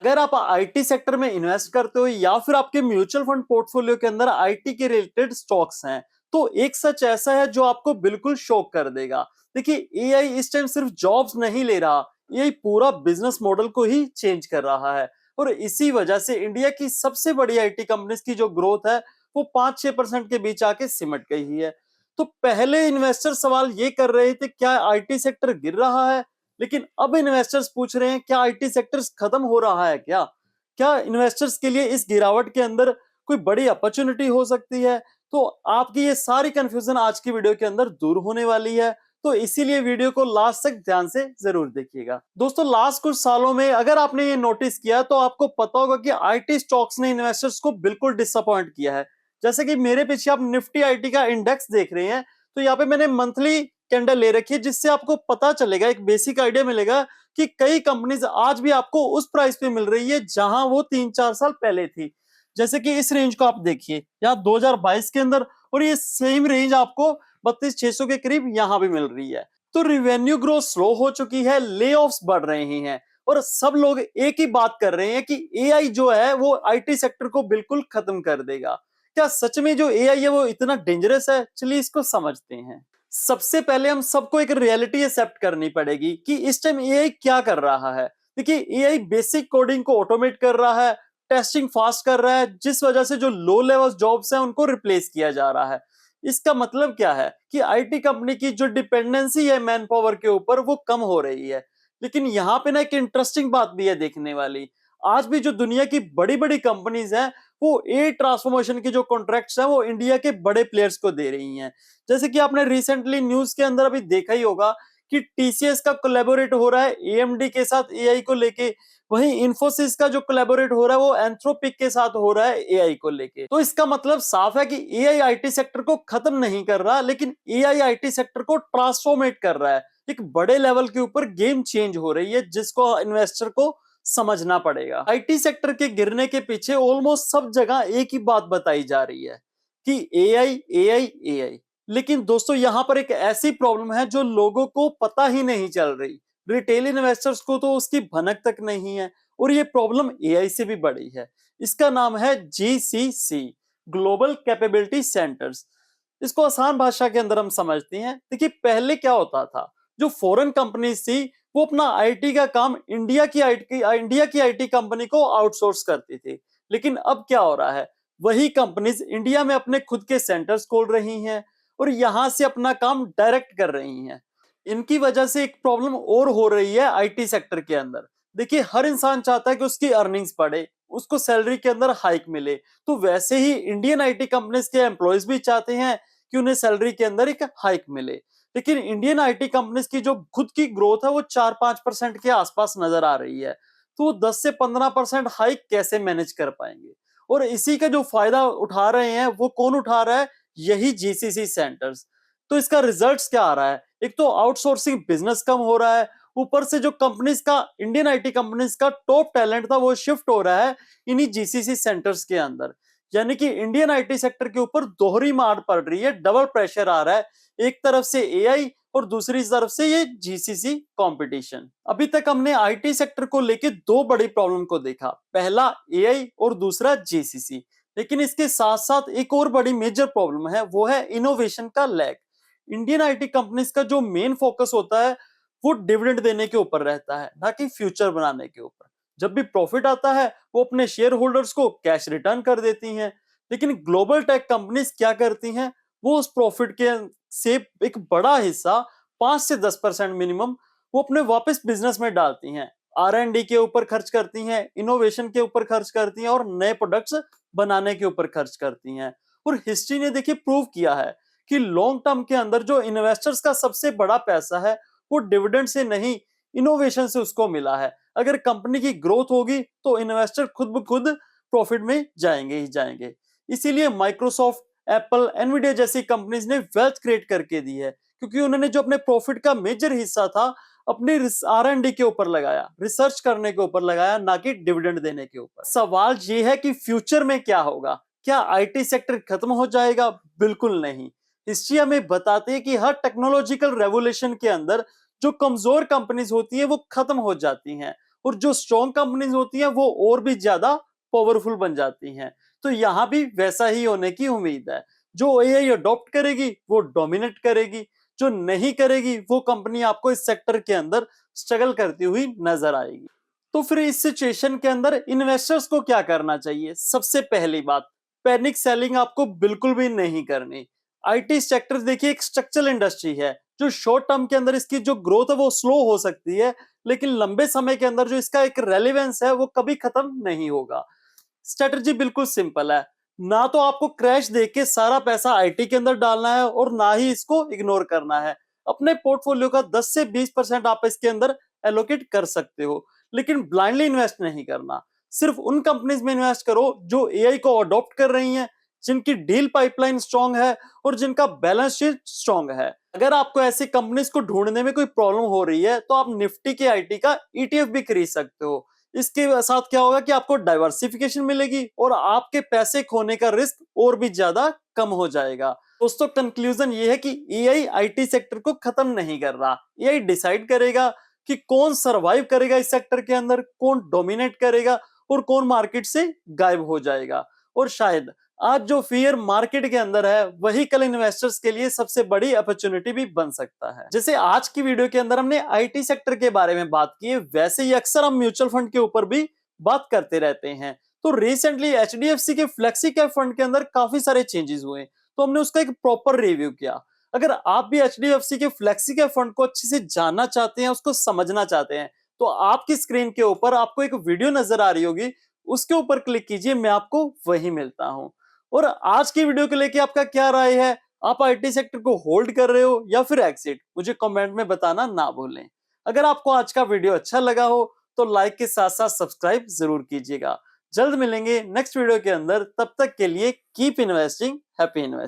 अगर आप IT sector में इन्वेस्ट करते हो या फिर आपके म्यूचुअल फंड पोर्टफोलियो के अंदर आईटी के रिलेटेड स्टॉक्स हैं, तो एक सच ऐसा है जो आपको बिल्कुल शॉक कर देगा। देखिए, एआई इस टाइम सिर्फ जॉब्स नहीं ले रहा, एआई पूरा बिजनेस मॉडल को ही चेंज कर रहा है। और इसी वजह से इंडिया की सबसे बड़ी आईटी कंपनीज की जो ग्रोथ है वो 5-6% के बीच आके सिमट गई है। तो पहले इन्वेस्टर सवाल ये कर रहे थे, क्या आईटी सेक्टर गिर रहा है? लेकिन अब इन्वेस्टर्स पूछ रहे हैं, क्या आईटी सेक्टर खत्म हो रहा है? क्या क्या इन्वेस्टर्स के लिए इस गिरावट के अंदर कोई बड़ी अपॉर्चुनिटी हो सकती है? तो आपकी ये सारी कंफ्यूजन आज की वीडियो के अंदर दूर होने वाली है। तो इसीलिए वीडियो को लास्ट तक ध्यान से जरूर देखिएगा। दोस्तों, लास्ट कुछ सालों में अगर आपने ये नोटिस किया तो आपको पता होगा कि आईटी स्टॉक्स ने इन्वेस्टर्स को बिल्कुल डिसअपॉइंट किया है। जैसे कि मेरे पीछे आप निफ्टी आईटी का इंडेक्स देख रहे हैं, तो यहाँ पे मैंने मंथली कैंडल ले रखी है, जिससे आपको पता चलेगा, एक बेसिक आइडिया मिलेगा कि कई कंपनीज आज भी आपको उस प्राइस पे मिल रही है जहां वो 3-4 साल पहले थी। जैसे कि इस रेंज को आप देखिए, यहाँ 2022 के अंदर, और ये सेम रेंज आपको 32,600 के करीब यहां भी मिल रही है। तो रिवेन्यू ग्रोथ स्लो हो चुकी है, ले ऑफ्स बढ़ रहे हैं, और सब लोग एक ही बात कर रहे हैं कि एआई जो है वो आईटी सेक्टर को बिल्कुल खत्म कर देगा। क्या सच में जो एआई है वो इतना डेंजरस है? चलिए इसको समझते हैं। सबसे पहले हम सबको एक रियलिटी एक्सेप्ट करनी पड़ेगी कि इस टाइम एआई क्या कर रहा है। देखिए, एआई बेसिक कोडिंग को ऑटोमेट कर रहा है, टेस्टिंग फास्ट कर रहा है, जिस वजह से जो लो लेवल जॉब्स हैं उनको रिप्लेस किया जा रहा है। इसका मतलब क्या है कि आईटी कंपनी की जो डिपेंडेंसी है मैन पावर के ऊपर वो कम हो रही है। लेकिन यहाँ पे ना एक इंटरेस्टिंग बात भी है देखने वाली। आज भी जो दुनिया की बड़ी बड़ी कंपनीज हैं वो ए ट्रांसफॉर्मेशन के जो कॉन्ट्रैक्ट्स हैं वो इंडिया के बड़े प्लेयर्स को दे रही हैं। जैसे कि आपने रिसेंटली न्यूज के अंदर अभी देखा ही होगा कि टीसीएस का कोलैबोरेट हो रहा है एएमडी के साथ एआई को लेके। वहीं इंफोसिस का जो कोलैबोरेट हो रहा है वो एंथ्रोपिक के साथ हो रहा है एआई को लेके। तो इसका मतलब साफ है कि एआई आईटी सेक्टर को खत्म नहीं कर रहा, लेकिन एआई आईटी सेक्टर को ट्रांसफॉर्मेट कर रहा है। एक बड़े लेवल के ऊपर गेम चेंज हो रही है, जिसको इन्वेस्टर को समझना पड़ेगा। आईटी सेक्टर के गिरने के पीछे ऑलमोस्ट सब जगह एक ही बात बताई जा रही है कि एआई एआई एआई। लेकिन दोस्तों, यहां पर एक ऐसी प्रॉब्लम है जो लोगों को पता ही नहीं चल रही। रिटेल इन्वेस्टर्स को तो उसकी भनक तक नहीं है, और ये प्रॉब्लम एआई से भी बड़ी है। इसका नाम है जीसीसी, ग्लोबल कैपेबिलिटी सेंटर्स। इसको आसान भाषा के अंदर हम समझते हैं। देखिए, पहले क्या होता था, जो फॉरेन कंपनीज थी वो अपना आईटी का काम इंडिया की आईटी कंपनी को आउटसोर्स करती थी। लेकिन अब क्या हो रहा है, वही कंपनीज इंडिया में अपने खुद के सेंटर्स खोल रही हैं और यहां से अपना काम डायरेक्ट कर रही हैं। इनकी वजह से एक प्रॉब्लम और हो रही है आईटी सेक्टर के अंदर। देखिए, हर इंसान चाहता है कि उसकी अर्निंग्स बढ़े, उसको सैलरी के अंदर हाइक मिले। तो वैसे ही इंडियन आईटी कंपनीज के एम्प्लॉयज भी चाहते हैं कि उन्हें सैलरी के अंदर एक हाइक मिले। लेकिन इंडियन आईटी कंपनीज की जो खुद की ग्रोथ है वो 4-5% के आसपास नजर आ रही है। तो वो 10 से 15% हाइक कैसे मैनेज कर पाएंगे? और इसी का जो फायदा उठा रहे हैं वो कौन उठा रहा है? यही जीसीसी सेंटर्स। तो इसका रिजल्ट्स क्या आ रहा है? एक तो आउटसोर्सिंग बिजनेस कम हो रहा है, ऊपर से जो कंपनीज का, इंडियन आईटी कंपनीज का टॉप टैलेंट था वो शिफ्ट हो रहा है इन्हीं जीसीसी सेंटर्स के अंदर। यानी कि इंडियन आईटी सेक्टर के ऊपर दोहरी मार पड़ रही है, डबल प्रेशर आ रहा है। एक तरफ से एआई और दूसरी तरफ से ये जीसीसी कंपटीशन। अभी तक हमने आईटी सेक्टर को लेके दो बड़ी प्रॉब्लम को देखा, पहला एआई और दूसरा जीसीसी। लेकिन इसके साथ साथ एक और बड़ी मेजर प्रॉब्लम है, वो है इनोवेशन का लैक। इंडियन आईटी कंपनीज का जो मेन फोकस होता है वो डिविडेंड देने के ऊपर रहता है, ना कि फ्यूचर बनाने के ऊपर। जब भी प्रॉफिट आता है वो अपने शेयर होल्डर्स को कैश रिटर्न कर देती हैं। लेकिन ग्लोबल टेक कंपनीज क्या करती हैं, वो उस प्रॉफिट के से एक बड़ा हिस्सा, 5 से 10% मिनिमम, वो अपने वापस बिजनेस में डालती हैं। आर एंड डी के ऊपर खर्च करती हैं, इनोवेशन के ऊपर खर्च करती हैं और नए प्रोडक्ट्स बनाने के ऊपर खर्च करती हैं। और हिस्ट्री ने देखिए प्रूव किया है कि लॉन्ग टर्म के अंदर जो इन्वेस्टर्स का सबसे बड़ा पैसा है वो डिविडेंड से नहीं, इनोवेशन से उसको मिला है। अगर कंपनी की ग्रोथ होगी तो इन्वेस्टर खुद ब खुद प्रॉफिट में जाएंगे ही जाएंगे। इसीलिए माइक्रोसॉफ्ट, एप्पल, एनवीडिया जैसी कंपनीज ने वेल्थ क्रिएट करके दी है, क्योंकि उन्होंने जो अपने प्रॉफिट का मेजर हिस्सा था अपनी आर एंड डी के ऊपर लगाया, रिसर्च करने के ऊपर लगाया, ना कि डिविडेंड देने के ऊपर। सवाल ये है कि फ्यूचर में क्या होगा? क्या आईटी सेक्टर खत्म हो जाएगा? बिल्कुल नहीं। हिस्ट्री हमें बताती है कि हर टेक्नोलॉजिकल रेवोल्यूशन के अंदर जो कमजोर कंपनीज होती है वो खत्म हो जाती हैं और जो स्ट्रॉन्ग कंपनीज होती हैं वो और भी ज्यादा पावरफुल बन जाती हैं। तो यहाँ भी वैसा ही होने की उम्मीद है। जो एआई अडॉप्ट करेगी वो डोमिनेट करेगी, जो नहीं करेगी वो कंपनी आपको इस सेक्टर के अंदर स्ट्रगल करती हुई नजर आएगी। तो फिर इस सिचुएशन के अंदर इन्वेस्टर्स को क्या करना चाहिए? सबसे पहली बात, पैनिक सेलिंग आपको बिल्कुल भी नहीं करनी। आईटी सेक्टर देखिए एक स्ट्रक्चरल इंडस्ट्री है, जो शॉर्ट टर्म के अंदर इसकी जो ग्रोथ है वो स्लो हो सकती है, लेकिन लंबे समय के अंदर जो इसका एक रेलेवेंस है वो कभी खत्म नहीं होगा। स्ट्रेटजी बिल्कुल सिंपल है, ना तो आपको क्रैश देख के सारा पैसा आईटी के अंदर डालना है और ना ही इसको इग्नोर करना है। अपने पोर्टफोलियो का 10 से 20% आप इसके अंदर एलोकेट कर सकते हो, लेकिन ब्लाइंडली इन्वेस्ट नहीं करना। सिर्फ उन कंपनीज में इन्वेस्ट करो जो एआई को अडॉप्ट कर रही हैं, जिनकी डील पाइपलाइन स्ट्रांग है और जिनका बैलेंस शीट स्ट्रांग है। अगर आपको ऐसी कंपनीज को ढूंढने में कोई प्रॉब्लम हो रही है तो आप निफ्टी के आईटी का ईटीएफ भी खरीद सकते हो। इसके साथ क्या होगा कि आपको डाइवर्सिफिकेशन मिलेगी और आपके पैसे खोने का रिस्क और भी ज्यादा कम हो जाएगा। दोस्तों, कंक्लूजन ये है कि एआई आईटी सेक्टर को खत्म नहीं कर रहा। एआई डिसाइड करेगा कि कौन सरवाइव करेगा इस सेक्टर के अंदर, कौन डोमिनेट करेगा और कौन मार्केट से गायब हो जाएगा। और शायद आज जो फियर मार्केट के अंदर है वही कल इन्वेस्टर्स के लिए सबसे बड़ी अपॉर्चुनिटी भी बन सकता है। जैसे आज की वीडियो के अंदर हमने आईटी सेक्टर के बारे में बात की है, वैसे ही अक्सर हम म्यूचुअल फंड के ऊपर भी बात करते रहते हैं। तो रिसेंटली एचडीएफसी के फ्लेक्सी कैप फंड के अंदर काफी सारे चेंजेस हुए, तो हमने उसका एक प्रॉपर रिव्यू किया। अगर आप भी एचडीएफसी के फ्लेक्सी कैप फंड को अच्छे से जानना चाहते हैं, उसको समझना चाहते हैं, तो आपकी स्क्रीन के ऊपर आपको एक वीडियो नजर आ रही होगी, उसके ऊपर क्लिक कीजिए, मैं आपको वही मिलता हूं। और आज की वीडियो को लेके आपका क्या राय है? आप आईटी सेक्टर को होल्ड कर रहे हो या फिर एग्जिट? मुझे कमेंट में बताना ना भूलें। अगर आपको आज का वीडियो अच्छा लगा हो तो लाइक के साथ साथ सब्सक्राइब जरूर कीजिएगा। जल्द मिलेंगे नेक्स्ट वीडियो के अंदर, तब तक के लिए कीप इन्वेस्टिंग, हैप्पी इन्वेस्टिंग।